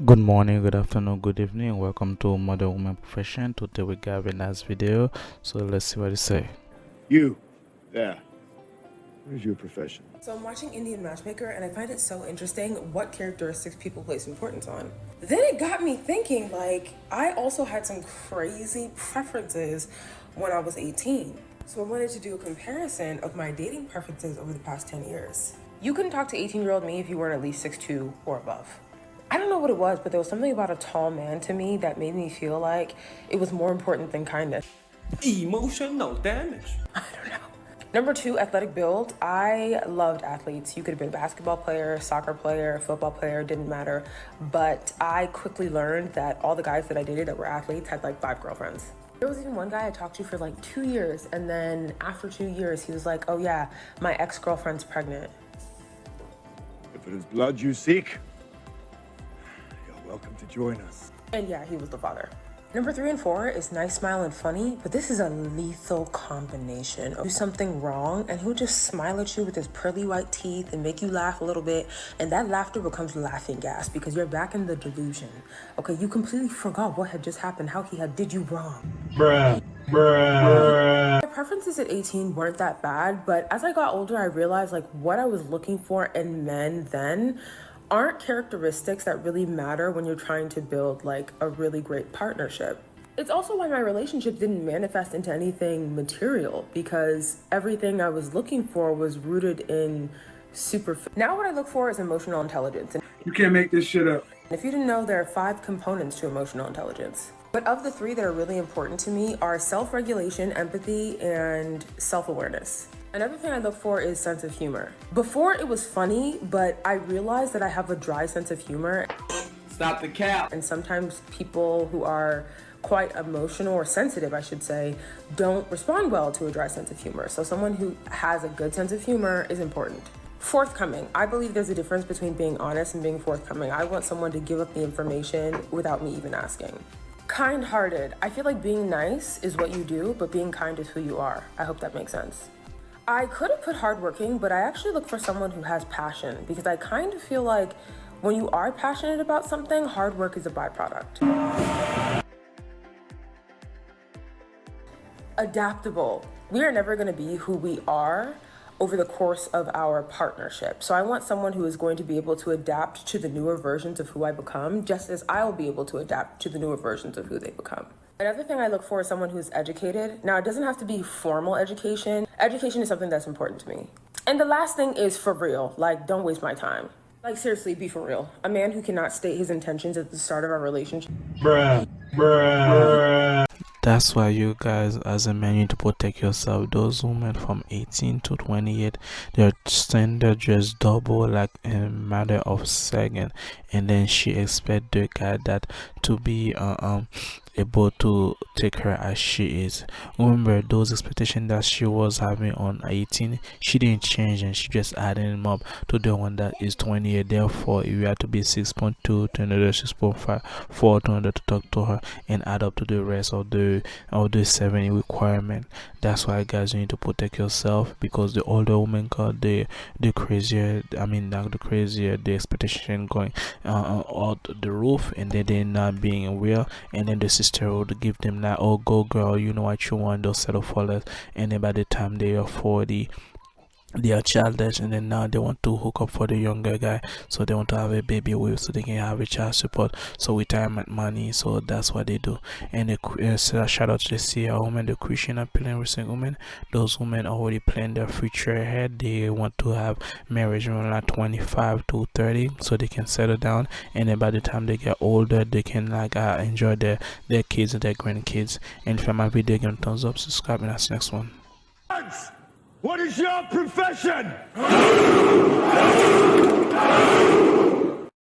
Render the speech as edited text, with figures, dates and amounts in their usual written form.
Good morning, good afternoon, good evening. Welcome to Modern Woman Profession. Today we got a nice video. So let's see what it say. You, there. What is your profession? So I'm watching Indian Matchmaker and I find it so interesting what characteristics people place importance on. Then it got me thinking, like, I also had some crazy preferences when I was 18. So I wanted to do a comparison of my dating preferences over the past 10 years. You couldn't talk to 18-year-old me if you weren't at least 6'2" or above. I don't know what it was, but there was something about a tall man to me that made me feel like it was more important than kindness. Emotional damage. I don't know. Number 2, athletic build. I loved athletes. You could have been a basketball player, soccer player, football player, didn't matter. But I quickly learned that all the guys that I dated that were athletes had like 5 girlfriends. There was even one guy I talked to for like 2 years, and then after 2 years, he was like, oh yeah, my ex-girlfriend's pregnant. If it is blood you seek, you're welcome to join us. And yeah, he was the father. Number 3 and 4 is nice, smile, and funny, but this is a lethal combination. Do something wrong, and he'll just smile at you with his pearly white teeth and make you laugh a little bit, and that laughter becomes laughing gas because you're back in the delusion. Okay, you completely forgot what had just happened, how he had did you wrong. Bruh. My preferences at 18 weren't that bad, but as I got older, I realized like what I was looking for in men then aren't characteristics that really matter when you're trying to build like a really great partnership. It's also why my relationship didn't manifest into anything material, because everything I was looking for was rooted in Now what I look for is emotional intelligence. And you can't make this shit up. if you didn't know, there are 5 components to emotional intelligence. But of the 3 that are really important to me are self-regulation, empathy, and self-awareness. Another thing I look for is sense of humor. Before it was funny, but I realized that I have a dry sense of humor. Stop the cap. And sometimes people who are quite emotional or sensitive, I should say, don't respond well to a dry sense of humor. So someone who has a good sense of humor is important. Forthcoming. I believe there's a difference between being honest and being forthcoming. I want someone to give up the information without me even asking. Kind-hearted. I feel like being nice is what you do, but being kind is who you are. I hope that makes sense. I could have put hardworking, but I actually look for someone who has passion, because I kind of feel like when you are passionate about something, hard work is a byproduct. Adaptable. We are never going to be who we are over the course of our partnership. So I want someone who is going to be able to adapt to the newer versions of who I become, just as I'll be able to adapt to the newer versions of who they become. Another thing I look for is someone who's educated. Now, it doesn't have to be formal education. Education is something that's important to me. And the last thing is for real. Like, don't waste my time. Like, seriously, be for real. A man who cannot state his intentions at the start of our relationship. Bruh. That's why you guys as a man need to protect yourself. Those women from 18 to 28, their standard just double like in a matter of second, and then she expect the guy that to be able to take her as she is. Remember, those expectations that she was having on 18, she didn't change, and she just added them up to the one that is 28. Therefore, you have to be 6.2 to another 6.5 for to another to talk to her and add up to the rest of the 70 requirement. That's why, guys, you need to protect yourself, because the older woman got the crazier, not the crazier, the expectation going out the roof, and then they're not being real, and then the sister would give them that, oh, go girl, you know what you want, they'll settle for less, and then by the time they are 40, they are childish, and then now they want to hook up for the younger guy, so they want to have a baby with, so they can have a child support, so retirement money. So that's what they do. And shout out to the Sia women, the Christian appealing recent women. Those women already plan their future ahead. They want to have marriage around like 25 to 30, so they can settle down, and then by the time they get older, they can like enjoy their kids and their grandkids. And if you like my video, give a thumbs up, subscribe, and that's the next one. What is your profession?